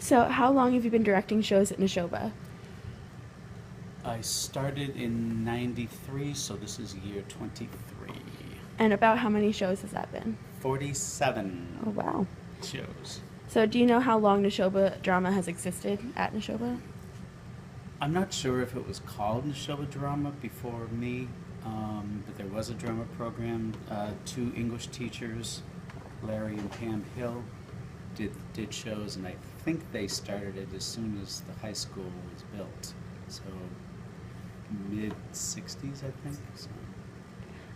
So, how long have you been directing shows at Nashoba? I started in '93, so this is year 23. And about how many shows has that been? 47 Oh, wow. shows. So, do you know how long Nashoba drama has existed at Nashoba? I'm not sure if it was called Nashoba Drama before me, but there was a drama program. Two English teachers, Larry and Pam Hill, did shows, and I think they started it as soon as the high school was built. So mid 60s, I think. So.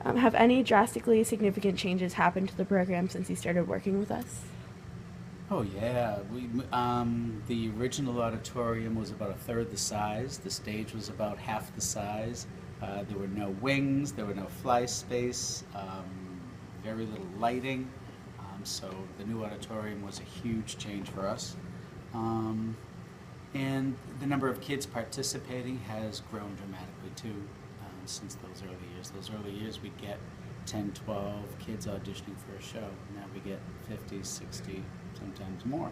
Have any drastically significant changes happened to the program since you started working with us? Oh yeah, the original auditorium was about a third the size. The stage was about half the size. There were no wings. There were no fly space. Very little lighting. So the new auditorium was a huge change for us. And the number of kids participating has grown dramatically too since those early years. Those early years we'd get 10, 12 kids auditioning for a show. Now we get 50, 60, sometimes more.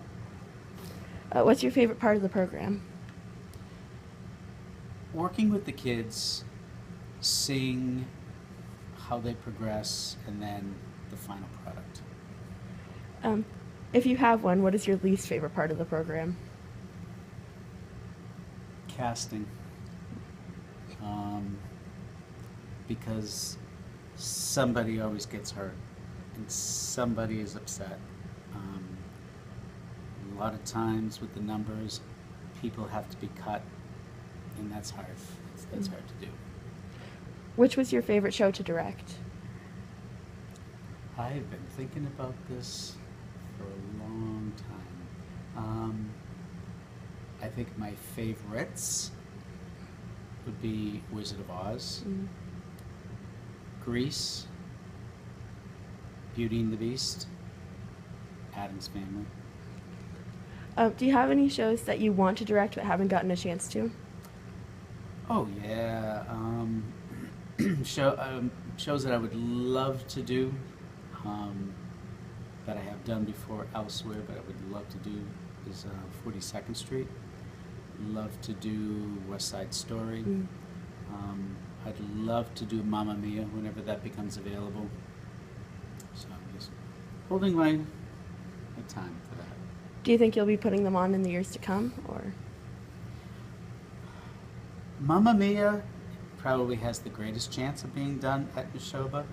What's your favorite part of the program? Working with the kids, seeing how they progress, and then the final product. If you have one, what is your least favorite part of the program? Casting. Because somebody always gets hurt and somebody is upset. A lot of times with the numbers, people have to be cut, and that's hard. That's hard to do. Which was your favorite show to direct? I've been thinking about this for a long time. I think my favorites would be Wizard of Oz, Grease, Beauty and the Beast, Addams Family. Do you have any shows that you want to direct but haven't gotten a chance to? Oh yeah, shows that I would love to do, that I have done before elsewhere, but I would love to do is 42nd Street. Love to do West Side Story. I'd love to do Mamma Mia whenever that becomes available. So I'm just holding my time for that. Do you think you'll be putting them on in the years to come, or? Mamma Mia probably has the greatest chance of being done at Nashoba.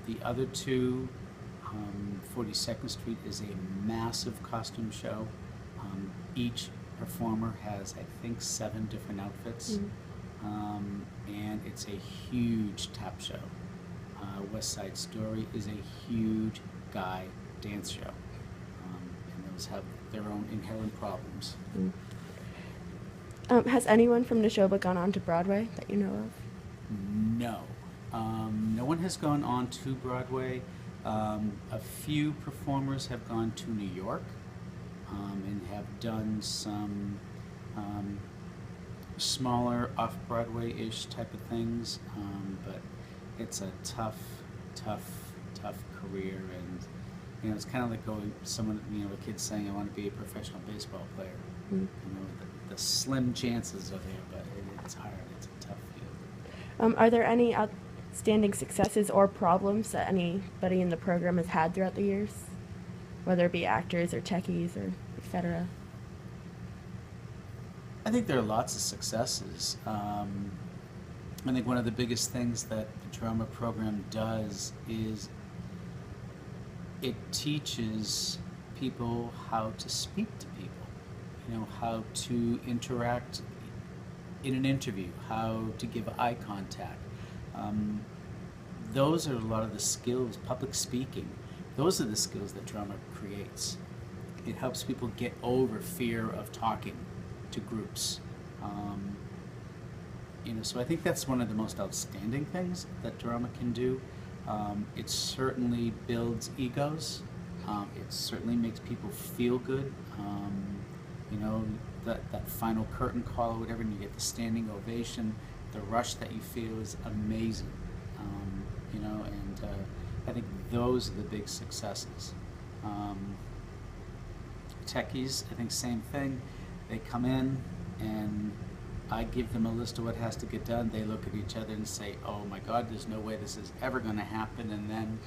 The other two, 42nd Street is a massive costume show. Each performer has, I think, 7 different outfits, and it's a huge tap show. West Side Story is a huge guy dance show, and those have their own inherent problems. Has anyone from Nashoba gone on to Broadway that you know of? No. No one has gone on to Broadway. A few performers have gone to New York and have done some smaller off-Broadway-ish type of things, but it's a tough career, and it's kind of like going someone, a kid saying, I want to be a professional baseball player. The slim chances are there, but it's hard. It's a tough field. Are there any outstanding successes or problems that anybody in the program has had throughout the years, whether it be actors or techies or etc.? I think there are lots of successes. I think one of the biggest things that the drama program does is it teaches people how to speak to people, how to interact in an interview, how to give eye contact. Those are a lot of the skills, public speaking. Those are the skills that drama creates. It helps people get over fear of talking to groups. So I think that's one of the most outstanding things that drama can do. It certainly builds egos. It certainly makes people feel good. That final curtain call or whatever, and you get the standing ovation, the rush that you feel is amazing. I think those are the big successes. Techies, I think same thing. They come in and I give them a list of what has to get done. They look at each other and say, oh my God, there's no way this is ever going to happen. And then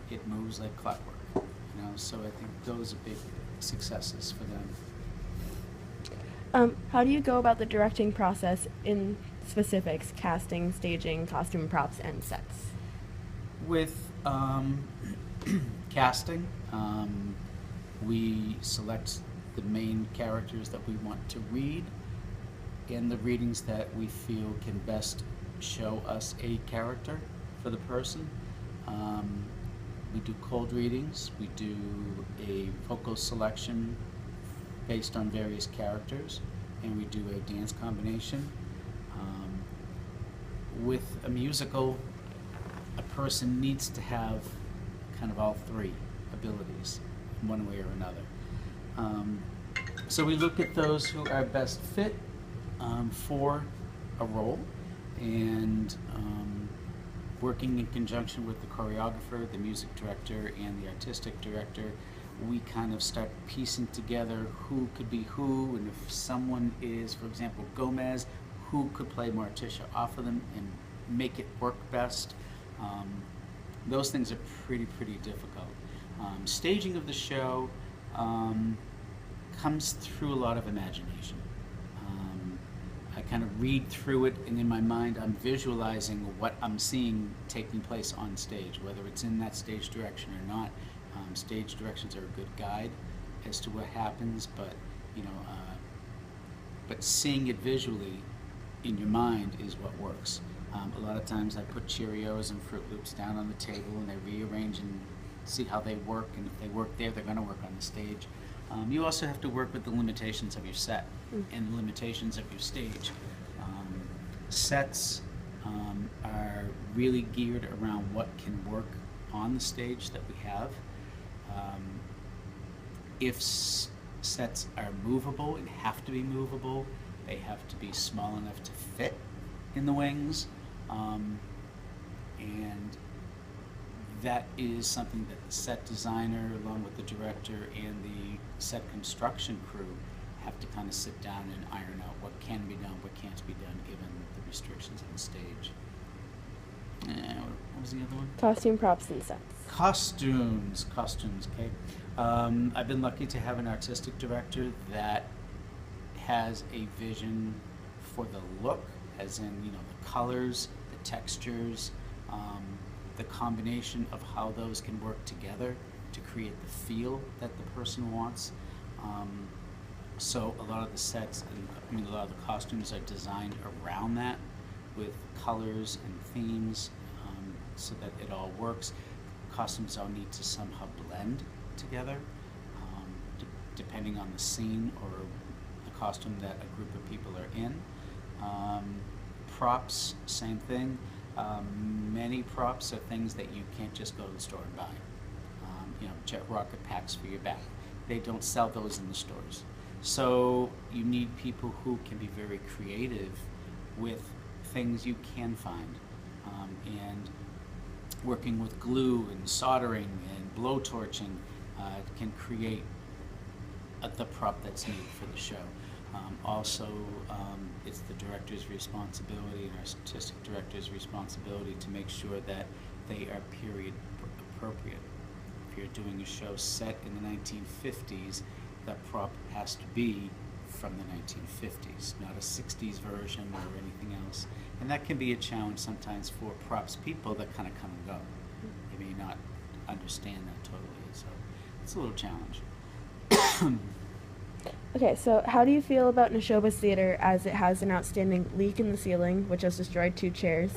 it moves like clockwork, you know? So I think those are big successes for them. How do you go about the directing process in specifics, casting, staging, costume props, and sets? With casting, we select the main characters that we want to read in the readings that we feel can best show us a character for the person. We do cold readings, we do a vocal selection based on various characters, and we do a dance combination. With a musical, a person needs to have kind of all three abilities, one way or another. So we look at those who are best fit for a role, and working in conjunction with the choreographer, the music director, and the artistic director, we kind of start piecing together who could be who, and if someone is, for example, Gomez, who could play Morticia off of them and make it work best. Those things are pretty difficult. Staging of the show comes through a lot of imagination. I kind of read through it, and in my mind I'm visualizing what I'm seeing taking place on stage, whether it's in that stage direction or not. Stage directions are a good guide as to what happens, but but seeing it visually in your mind is what works. A lot of times I put Cheerios and Fruit Loops down on the table, and I rearrange and see how they work, and if they work there, they're going to work on the stage. You also have to work with the limitations of your set and the limitations of your stage. Sets are really geared around what can work on the stage that we have. If sets are movable and have to be movable, they have to be small enough to fit in the wings, and that is something that the set designer, along with the director and the set construction crew, have to kind of sit down and iron out what can be done, what can't be done, given the restrictions on the stage. What was the other one? Costume props and sets. Costumes, okay. I've been lucky to have an artistic director that has a vision for the look, as in, the colors, the textures, the combination of how those can work together to create the feel that the person wants. So a lot of the sets, and a lot of the costumes are designed around that, with colors and themes, so that it all works. Costumes all need to somehow blend together, depending on the scene or the costume that a group of people are in. Props, same thing. Many props are things that you can't just go to the store and buy. Jet rocket packs for your back. They don't sell those in the stores. So you need people who can be very creative with things you can find, and working with glue and soldering and blowtorching can create the prop that's needed for the show. Also, it's the director's responsibility and our artistic director's responsibility to make sure that they are period appropriate. If you're doing a show set in the 1950s, that prop has to be from the 1950s, not a 60s version or anything else. And that can be a challenge sometimes for props people that kind of come and go. They may not understand that totally, so it's a little challenge. Okay, so how do you feel about Nashoba's theater, as it has an outstanding leak in the ceiling, which has destroyed 2 chairs,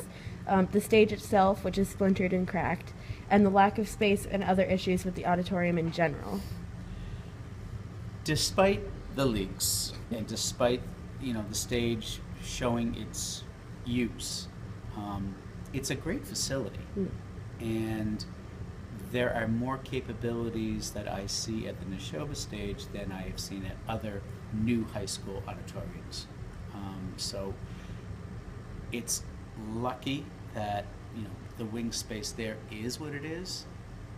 the stage itself, which is splintered and cracked, and the lack of space and other issues with the auditorium in general? Despite the leaks, and despite the stage showing its use, it's a great facility, and there are more capabilities that I see at the Nashoba stage than I have seen at other new high school auditoriums. So it's lucky that the wing space there is what it is.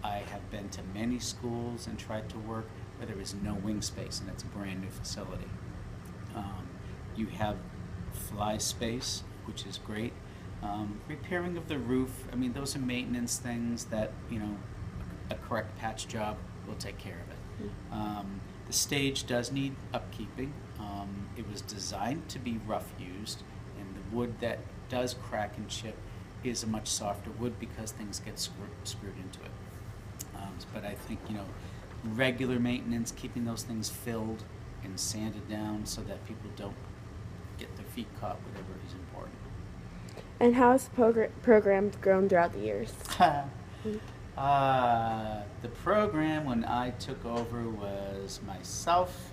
I have been to many schools and tried to work where there is no wing space, and it's a brand new facility. You have fly space, which is great. Repairing of the roof, I mean, those are maintenance things that, you know, a correct patch job will take care of it. The stage does need upkeeping. It was designed to be rough used, and the wood that does crack and chip is a much softer wood because things get screwed into it. But I think, you know, regular maintenance, keeping those things filled and sanded down so that people don't get their feet caught, whatever is important. And how has the program grown throughout the years? The program when I took over was myself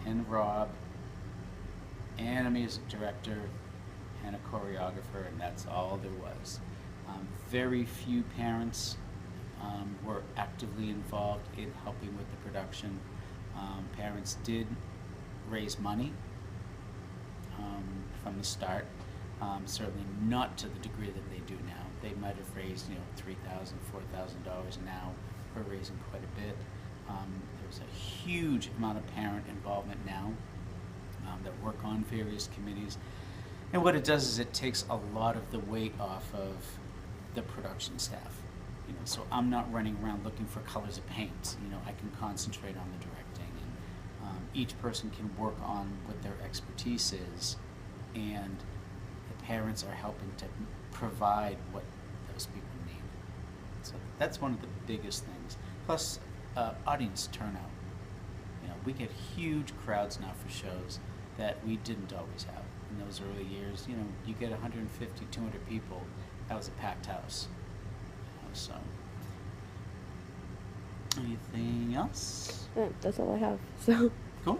and Rob and a music director and a choreographer, and that's all there was. Very few parents were actively involved in helping with the production. Parents did raise money from the start, certainly not to the degree that they do now. They might have raised, you know, $3,000, $4,000. Now we're raising quite a bit. There's a huge amount of parent involvement now that work on various committees. And what it does is it takes a lot of the weight off of the production staff. You know, so I'm not running around looking for colors of paint. You know, I can concentrate on the directing, and each person can work on what their expertise is, and the parents are helping to provide what those people need. So that's one of the biggest things. Plus, audience turnout. You know, we get huge crowds now for shows that we didn't always have. In those early years, you know, you get 150, 200 people. That was a packed house. So, anything else? That's all I have. So. Cool.